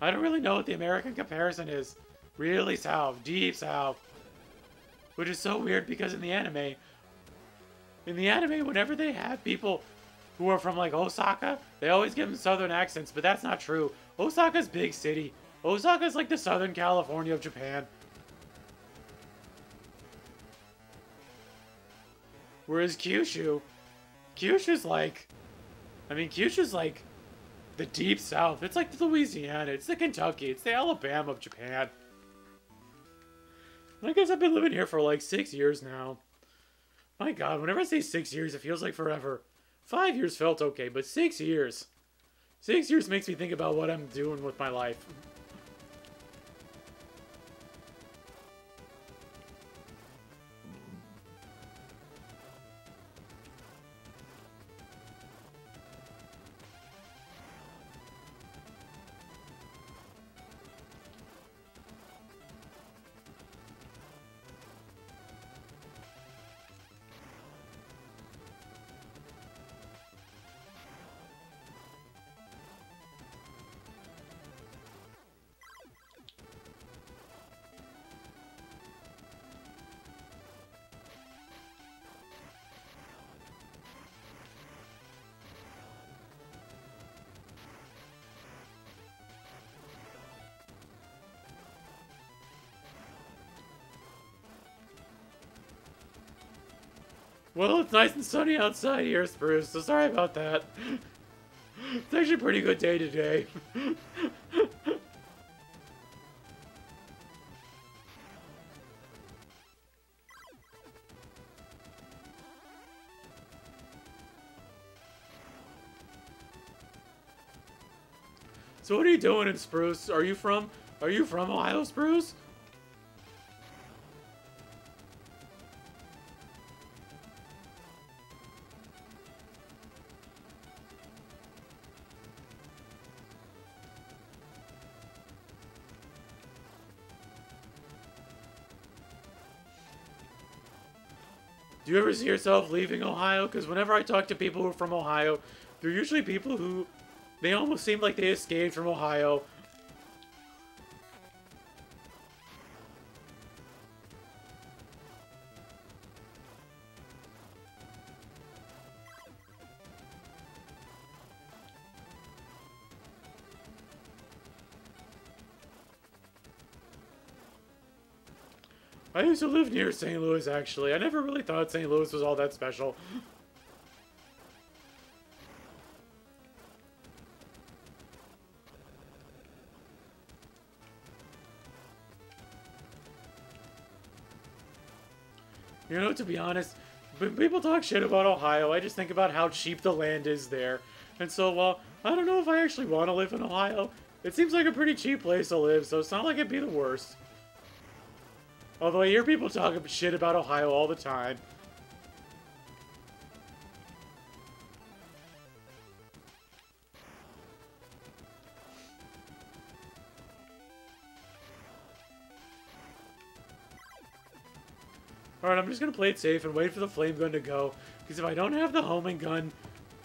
I don't really know what the American comparison is. Really south, deep south. Which is so weird because in the anime, whenever they have people who are from like Osaka, they always give them southern accents, but that's not true. Osaka's big city. Osaka's like the Southern California of Japan. Whereas Kyushu's like, Kyushu's like the deep south. It's like the Louisiana, it's the Kentucky, it's the Alabama of Japan. I guess I've been living here for like 6 years now. My god, whenever I say 6 years, it feels like forever. 5 years felt okay, but 6 years. 6 years makes me think about what I'm doing with my life. Well, it's nice and sunny outside here, Spruce, so sorry about that. It's actually a pretty good day today. So what are you doing in Spruce? Are you from Ohio, Spruce? Do you ever see yourself leaving Ohio? Because whenever I talk to people who are from Ohio, they're usually people who, they almost seem like they escaped from Ohio. I used to live near St. Louis, actually. I never really thought St. Louis was all that special. You know, to be honest, when people talk shit about Ohio, I just think about how cheap the land is there. And so, I don't know if I actually want to live in Ohio. It seems like a pretty cheap place to live, so it's not like it'd be the worst. Although I hear people talk shit about Ohio all the time. Alright, I'm just gonna play it safe and wait for the flame gun to go. Because if I don't have the homing gun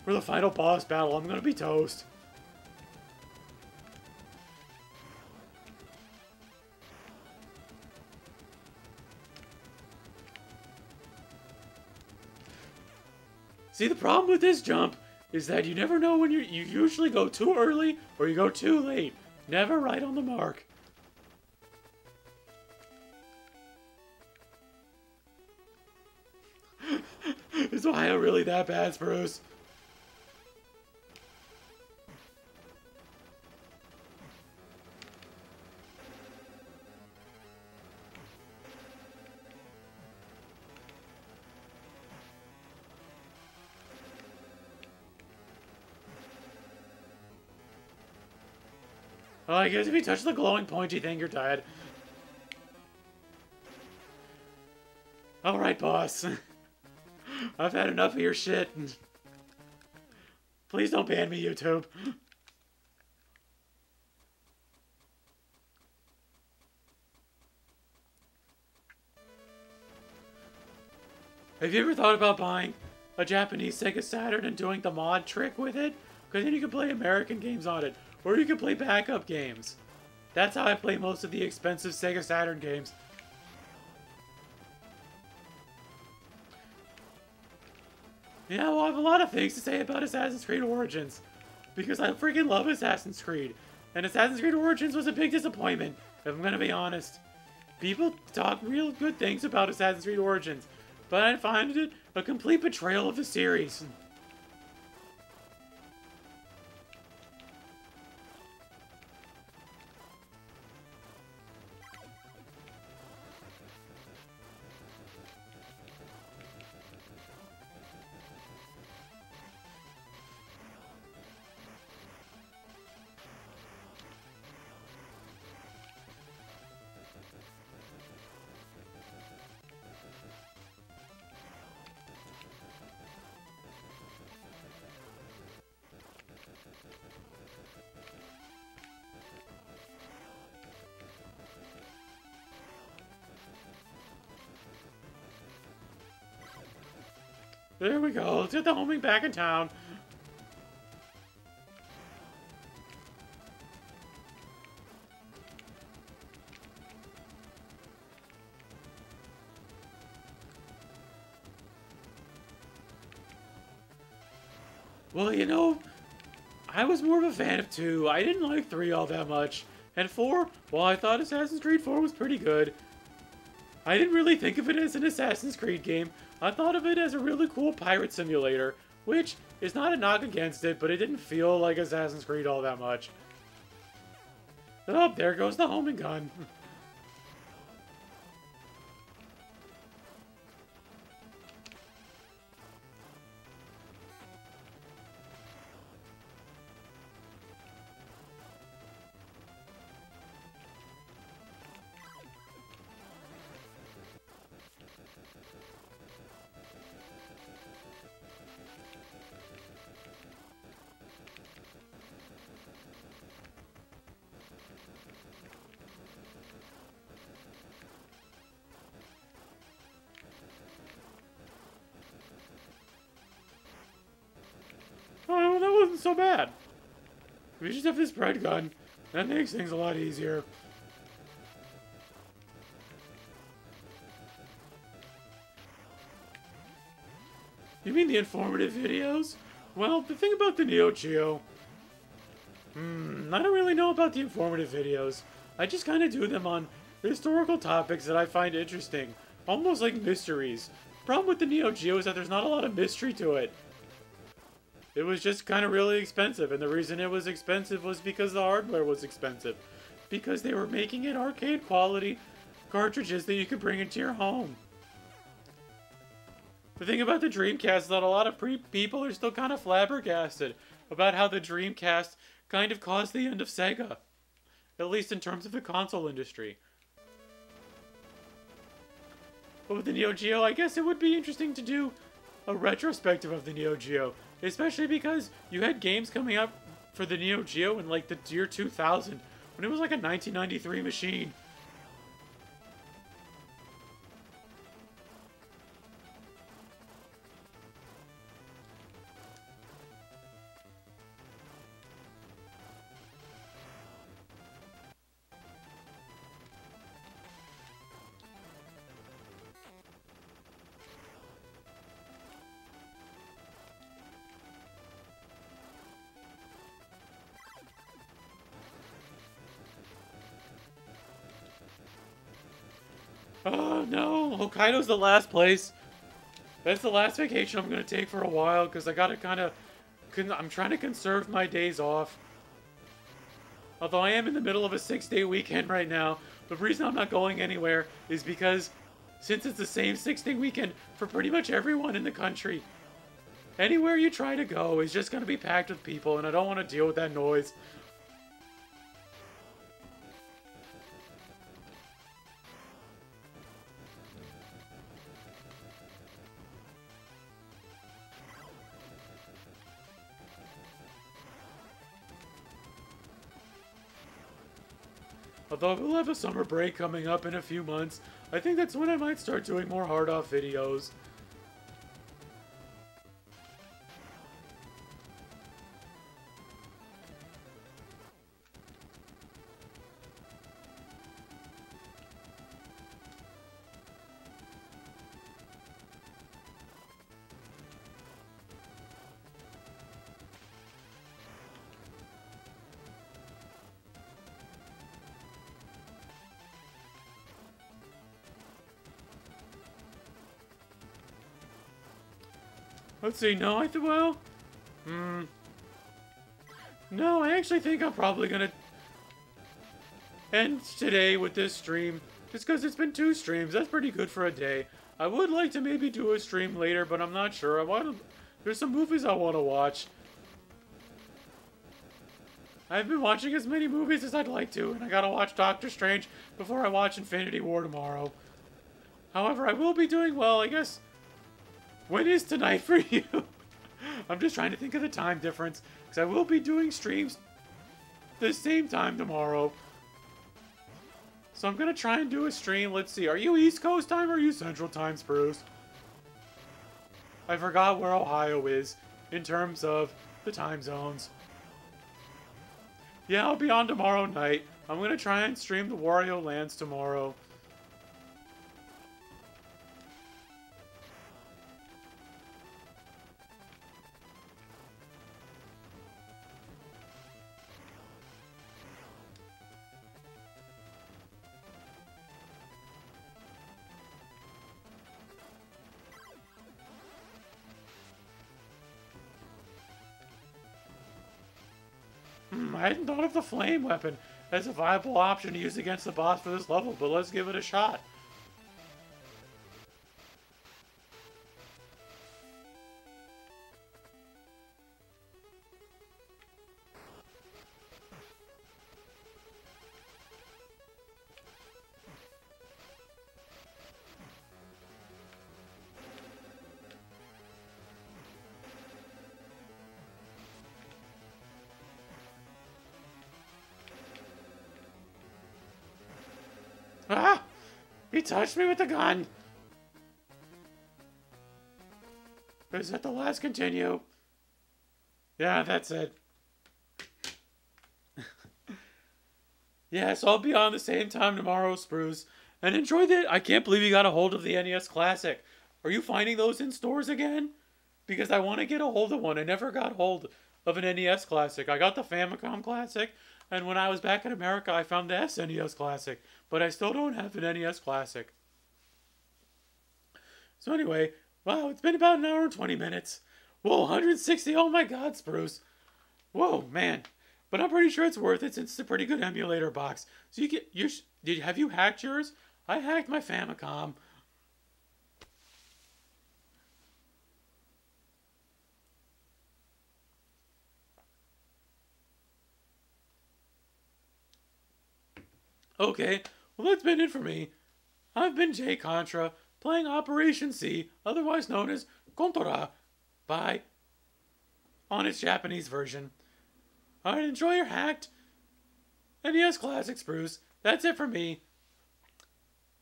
for the final boss battle, I'm gonna be toast. See, the problem with this jump is that you never know when you usually go too early or you go too late. Never right on the mark. Is Ohio really that bad, Spruce? Oh, I guess if you touch the glowing pointy thing, you're dead. Alright, boss. I've had enough of your shit. Please don't ban me, YouTube. Have you ever thought about buying a Japanese Sega Saturn and doing the mod trick with it? Because then you can play American games on it. Or you can play backup games. That's how I play most of the expensive Sega Saturn games. Yeah, well, I have a lot of things to say about Assassin's Creed Origins. Because I freaking love Assassin's Creed. And Assassin's Creed Origins was a big disappointment, if I'm gonna be honest. People talk real good things about Assassin's Creed Origins, but I find it a complete betrayal of the series. There we go. Let's get the homing back in town. Well, you know, I was more of a fan of 2. I didn't like 3 all that much. And 4, well, I thought Assassin's Creed 4 was pretty good. I didn't really think of it as an Assassin's Creed game. I thought of it as a really cool pirate simulator, which is not a knock against it, but it didn't feel like Assassin's Creed all that much. Oh, there goes the homing gun. Oh, that wasn't so bad. We just have this bread gun. That makes things a lot easier. You mean the informative videos? Well, the thing about the Neo Geo... I don't really know about the informative videos. I just kind of do them on historical topics that I find interesting. Almost like mysteries. Problem with the Neo Geo is that there's not a lot of mystery to it. It was just kind of really expensive, and the reason it was expensive was because the hardware was expensive. Because they were making it arcade quality cartridges that you could bring into your home. The thing about the Dreamcast is that a lot of people are still kind of flabbergasted about how the Dreamcast kind of caused the end of Sega. At least in terms of the console industry. But with the Neo Geo, I guess it would be interesting to do a retrospective of the Neo Geo. Especially because you had games coming out for the Neo Geo in like the year 2000. When it was like a 1993 machine. Oh no, Hokkaido's the last place. That's the last vacation I'm gonna take for a while because I gotta I'm trying to conserve my days off. Although I am in the middle of a 6-day weekend right now, the reason I'm not going anywhere is because since it's the same 6-day weekend for pretty much everyone in the country, anywhere you try to go is just gonna be packed with people and I don't want to deal with that noise. Although we'll have a summer break coming up in a few months, I think that's when I might start doing more hard-off videos. Let's see, no, no, I actually think I'm probably gonna end today with this stream, just because it's been 2 streams. That's pretty good for a day. I would like to maybe do a stream later, but I'm not sure. There's some movies I want to watch. I've been watching as many movies as I'd like to, and I gotta watch Doctor Strange before I watch Infinity War tomorrow. However, I will be doing well, I guess. When is tonight for you? I'm just trying to think of the time difference, because I will be doing streams the same time tomorrow. So I'm going to try and do a stream. Let's see, are you East Coast time or are you Central time, Spruce? I forgot where Ohio is in terms of the time zones. Yeah, I'll be on tomorrow night. I'm going to try and stream the Wario Lands tomorrow. I hadn't thought of the flame weapon as a viable option to use against the boss for this level, but let's give it a shot. Ah! He touched me with the gun! Is that the last continue? Yeah, that's it. Yeah, so I'll be on the same time tomorrow, Spruce. And enjoy the... I can't believe you got a hold of the NES Classic. Are you finding those in stores again? Because I want to get a hold of one. I never got hold of an NES Classic. I got the Famicom Classic. And when I was back in America, I found the SNES Classic. But I still don't have an NES Classic. So anyway, wow, it's been about an hour and 20 minutes. Whoa, 160, oh my god, Spruce. Whoa, man. But I'm pretty sure it's worth it since it's a pretty good emulator box. So have you hacked yours? I hacked my Famicom. Okay, well that's been it for me. I've been Jay Contra, playing Operation C, otherwise known as Contra, on its Japanese version. Alright, enjoy your hacked NES Classics, Bruce. That's it for me.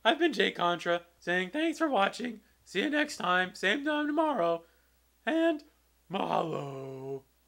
I've been Jay Contra, saying thanks for watching. See you next time, same time tomorrow, and mahalo.